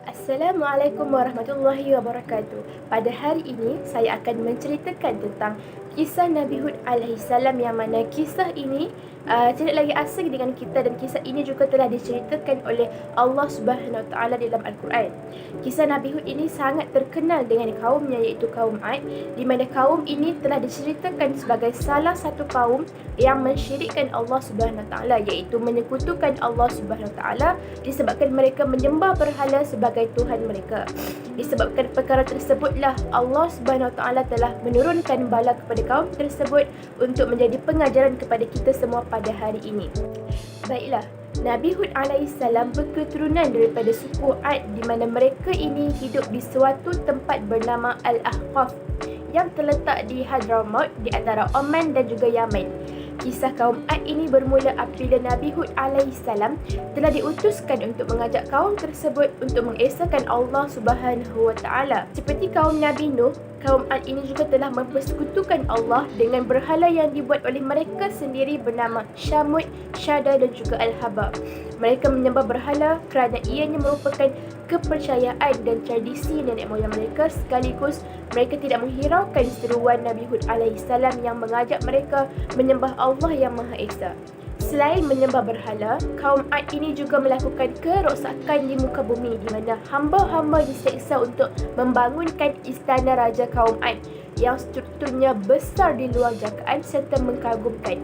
Assalamualaikum warahmatullahi wabarakatuh. Pada hari ini, saya akan menceritakan tentang kisah Nabi Hud alaihissalam, yang mana kisah ini tidak lagi asing dengan kita, dan kisah ini juga telah diceritakan oleh Allah Subhanahu Wa Taala dalam Al-Quran. Kisah Nabi Hud ini sangat terkenal dengan kaumnya, iaitu kaum Ad, di mana kaum ini telah diceritakan sebagai salah satu kaum yang mensyirikkan Allah Subhanahu Wa Taala, iaitu menyekutukan Allah Subhanahu Wa Taala disebabkan mereka menyembah berhala sebagai Tuhan mereka. Disebabkan perkara tersebutlah Allah Subhanahu Wa Taala telah menurunkan bala kepada kaum tersebut untuk menjadi pengajaran kepada kita semua pada hari ini. Baiklah, Nabi Hud alaihissalam berketurunan daripada suku Ad, di mana mereka ini hidup di suatu tempat bernama Al-Ahqaf yang terletak di Hadramaut di antara Oman dan juga Yaman. Kisah kaum Ad ini bermula apabila Nabi Hud alaihissalam telah diutuskan untuk mengajak kaum tersebut untuk mengesahkan Allah Subhanahu Wa Taala. Seperti kaum Nabi Nuh, kaum Ad ini juga telah mempersekutukan Allah dengan berhala yang dibuat oleh mereka sendiri bernama Syamud, Syada dan juga Al-Haba. Mereka menyembah berhala kerana ianya merupakan kepercayaan dan tradisi nenek moyang mereka, sekaligus mereka tidak menghiraukan seruan Nabi Hud alaihissalam yang mengajak mereka menyembah Allah yang Maha Esa. Selain menyembah berhala, kaum Ad ini juga melakukan kerosakan di muka bumi, di mana hamba-hamba diseksa untuk membangunkan istana raja kaum Ad yang strukturnya besar di luar jangkaan serta mengkagumkan.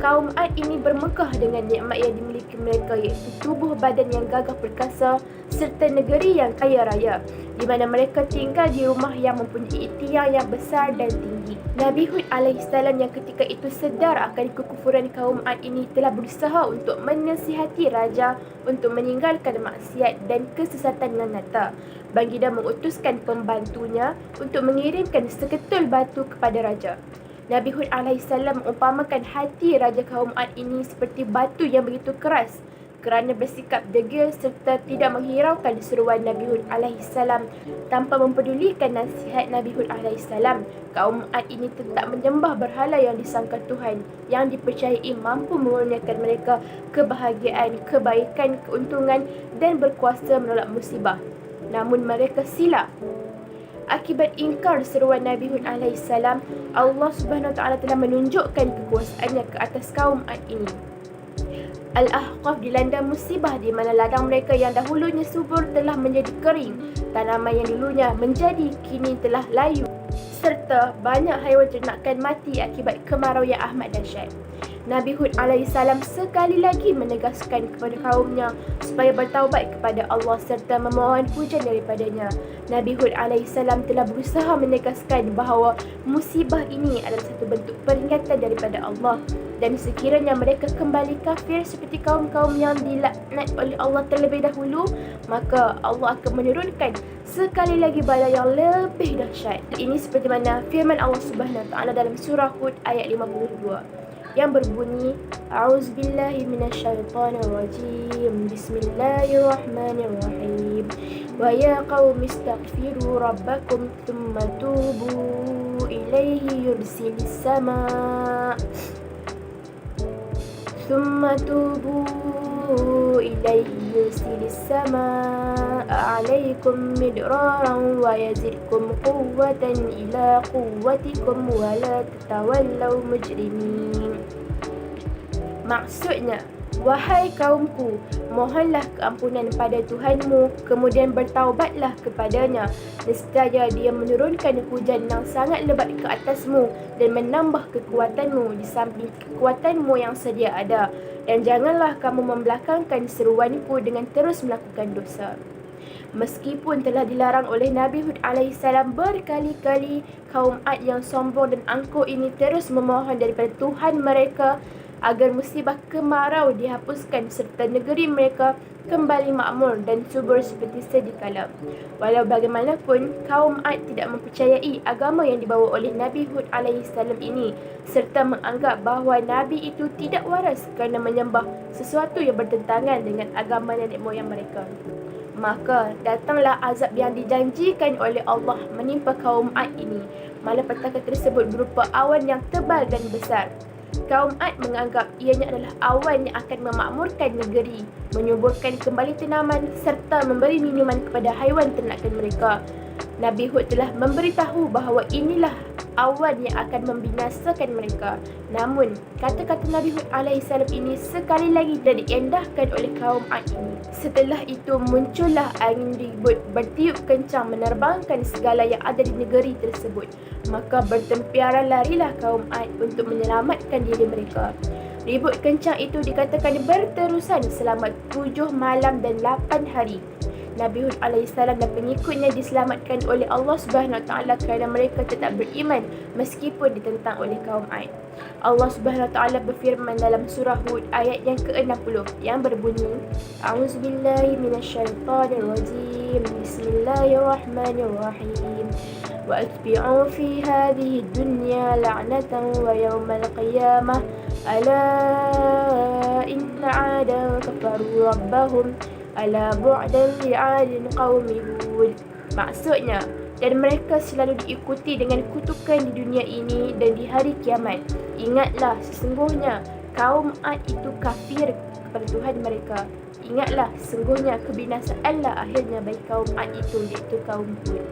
Kaum Ad ini bermegah dengan nikmat yang dimiliki mereka, iaitu tubuh badan yang gagah perkasa serta negeri yang kaya raya, di mana mereka tinggal di rumah yang mempunyai tiang yang besar dan tinggi. Nabi Hud alaihissalam yang ketika itu sedar akan kekufuran kaum Ad ini telah berusaha untuk menasihati raja untuk meninggalkan maksiat dan kesesatan yang nyata. Baginda mengutuskan pembantunya untuk mengirimkan seketul batu kepada raja. Nabi Hud alaihissalam mengumpamakan hati raja kaum Ad ini seperti batu yang begitu keras kerana bersikap degil serta tidak menghiraukan seruan Nabi Hud alaihissalam. Tanpa mempedulikan nasihat Nabi Hud alaihissalam, kaum Ad ini tetap menyembah berhala yang disangka Tuhan, yang dipercayai mampu mengurniakan mereka kebahagiaan, kebaikan, keuntungan dan berkuasa menolak musibah. Namun mereka silap. Akibat ingkar seruan Nabi Hud alaihissalam, Allah Subhanahu Wa Taala telah menunjukkan kekuasaannya ke atas kaum Ad ini. Al-Ahqaf dilanda musibah di mana ladang mereka yang dahulunya subur telah menjadi kering, tanaman yang dulunya menjadi kini telah layu, serta banyak haiwan ternakan mati akibat kemarau yang amat dahsyat. Nabi Hud alaihissalam sekali lagi menegaskan kepada kaumnya supaya bertaubat kepada Allah serta memohon hujan daripadanya. Nabi Hud alaihissalam telah berusaha menegaskan bahawa musibah ini adalah satu bentuk peringatan daripada Allah, dan sekiranya mereka kembali kafir seperti kaum-kaum yang dilaknat oleh Allah terlebih dahulu, maka Allah akan menurunkan sekali lagi bala yang lebih dahsyat. Ini seperti mana firman Allah Subhanahu Wa Taala dalam surah Hud ayat 52 yang berbunyi, A'udzubillahi minasyaitonirrajim, Bismillahirrahmanirrahim. Wa ya qaumi istaghfiru rabbakum thumma tubu ilaihi yursilis sama' ثم توبوا إليه يرسل السماء عليكم مدرارا ويزدكم قوة إلى قوتكم ولا تتولوا مجرمين. Maksudnya, wahai kaumku, mohonlah keampunan pada Tuhanmu, kemudian bertaubatlah kepadanya. Nescaya Dia menurunkan hujan yang sangat lebat ke atasmu dan menambah kekuatanmu di samping kekuatanmu yang sedia ada. Dan janganlah kamu membelakangkan seruanku dengan terus melakukan dosa. Meskipun telah dilarang oleh Nabi Hud alaihissalam berkali-kali, kaum Ad yang sombong dan angkuh ini terus memohon daripada Tuhan mereka agar musibah kemarau dihapuskan serta negeri mereka kembali makmur dan subur seperti sedia kala. Walau bagaimanapun, kaum Ad tidak mempercayai agama yang dibawa oleh Nabi Hud alaihissalam ini serta menganggap bahawa Nabi itu tidak waras kerana menyembah sesuatu yang bertentangan dengan agama nenek moyang mereka. Maka datanglah azab yang dijanjikan oleh Allah menimpa kaum Ad ini. Malapetaka tersebut berupa awan yang tebal dan besar. Kaum Ad menganggap ianya adalah awan yang akan memakmurkan negeri, menyuburkan kembali tanaman serta memberi minuman kepada haiwan ternakan mereka. Nabi Hud telah memberitahu bahawa inilah awan yang akan membinasakan mereka. Namun, kata-kata Nabi Hud alaihissalam ini sekali lagi tidak diendahkan oleh kaum Ad ini. Setelah itu muncullah angin ribut bertiup kencang menerbangkan segala yang ada di negeri tersebut. Maka bertempiaran larilah kaum Ad untuk menyelamatkan diri mereka. Ribut kencang itu dikatakan berterusan selama 7 malam dan 8 hari. Nabi Hud alaihissalam dan pengikutnya diselamatkan oleh Allah Subhanahu Wa Taala kerana mereka tetap beriman meskipun ditentang oleh kaum Ad. Allah Subhanahu Wa Taala berfirman dalam surah Hud ayat yang ke-60 yang berbunyi, A'udzubillahi minasyaitonirrajim. Bismillahirrahmanirrahim. Wa atbi'u fi hadhihi dunya la'natan wa yawmal qiyamah ala inna 'adan kafaru rabbahum ala bu'dan li'adin qaumi Hud. Maksudnya, dan mereka selalu diikuti dengan kutukan di dunia ini dan di hari kiamat. Ingatlah, sesungguhnya kaum Ad itu kafir kepada Tuhan mereka. Ingatlah, sesungguhnya kebinasaanlah akhirnya bagi kaum Ad itu, iaitu kaum Hud.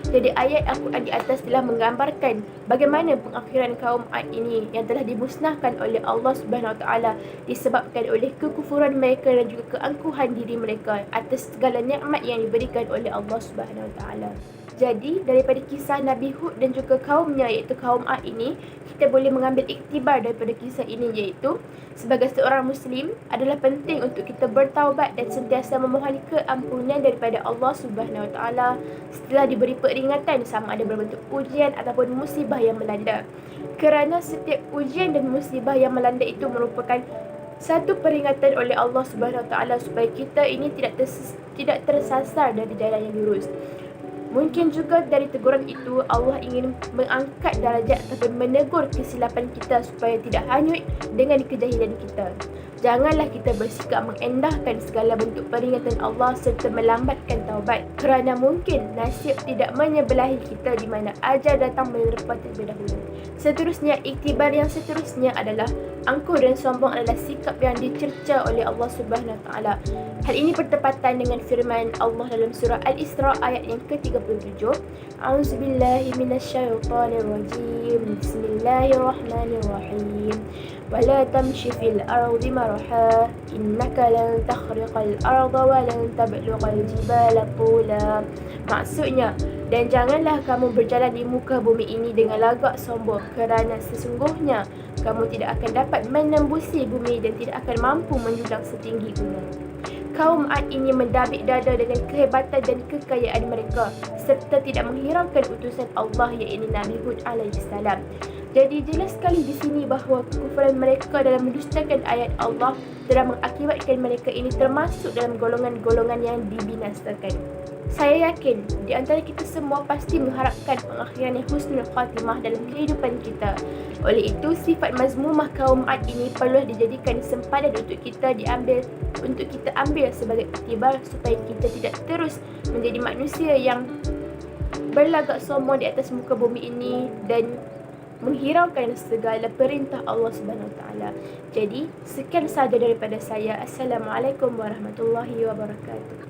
Jadi ayat Al-Quran di atas telah menggambarkan bagaimana pengakhiran kaum Ad ini yang telah dimusnahkan oleh Allah Subhanahu Wa Taala disebabkan oleh kekufuran mereka dan juga keangkuhan diri mereka atas segala nikmat yang diberikan oleh Allah Subhanahu Wa Taala. Jadi daripada kisah Nabi Hud dan juga kaumnya iaitu kaum Ad ini, kita boleh mengambil iktibar daripada kisah ini iaitu sebagai seorang Muslim adalah penting untuk kita bertaubat dan sentiasa memohon keampunan daripada Allah Subhanahu Wa Taala setelah diberi peringatan sama ada berbentuk ujian ataupun musibah yang melanda. Kerana setiap ujian dan musibah yang melanda itu merupakan satu peringatan oleh Allah Subhanahu Wa Taala supaya kita ini tidak tersasar dari jalan yang lurus. Mungkin juga dari teguran itu Allah ingin mengangkat darjat ataupun menegur kesilapan kita supaya tidak hanyut dengan kejahilan kita. Janganlah kita bersikap mengendahkan segala bentuk peringatan Allah serta melambatkan taubat, kerana mungkin nasib tidak menyebelahi kita di mana ajal datang menerpa terlebih dahulu. Seterusnya, iktibar yang seterusnya adalah angkuh dan sombong adalah sikap yang dicerca oleh Allah Subhanahu Wa Taala. Hal ini bertepatan dengan firman Allah dalam surah Al-Isra ayat yang ke-37. A'udzubillahi minasyaitonirrajim. Bismillahirrahmanirrahim. ولا تمشي في الأرض مرحا إنك لن تخرق الأرض ولن تبلغ الجبال طولا. Maksudnya, dan janganlah kamu berjalan di muka bumi ini dengan lagak sombong, kerana sesungguhnya kamu tidak akan dapat menembusi bumi dan tidak akan mampu menjulang setinggi gunung. Kaum Ad ini mendabik dada dengan kehebatan dan kekayaan mereka serta tidak menghiraukan utusan Allah iaitu Nabi Hud alaihissalam. Jadi jelas sekali di sini bahawa kekufuran mereka dalam mendustakan ayat Allah telah mengakibatkan mereka ini termasuk dalam golongan-golongan yang dibinasakan. Saya yakin di antara kita semua pasti mengharapkan pengakhiran yang husnul khatimah dalam kehidupan kita. Oleh itu, sifat mazmumah kaum Ad ini perlu dijadikan sempadan untuk kita ambil sebagai iktibar supaya kita tidak terus menjadi manusia yang berlagak sombong di atas muka bumi ini dan menghiraukan segala perintah Allah Subhanahu Wa Taala. Jadi, sekian sahaja daripada saya. Assalamualaikum warahmatullahi wabarakatuh.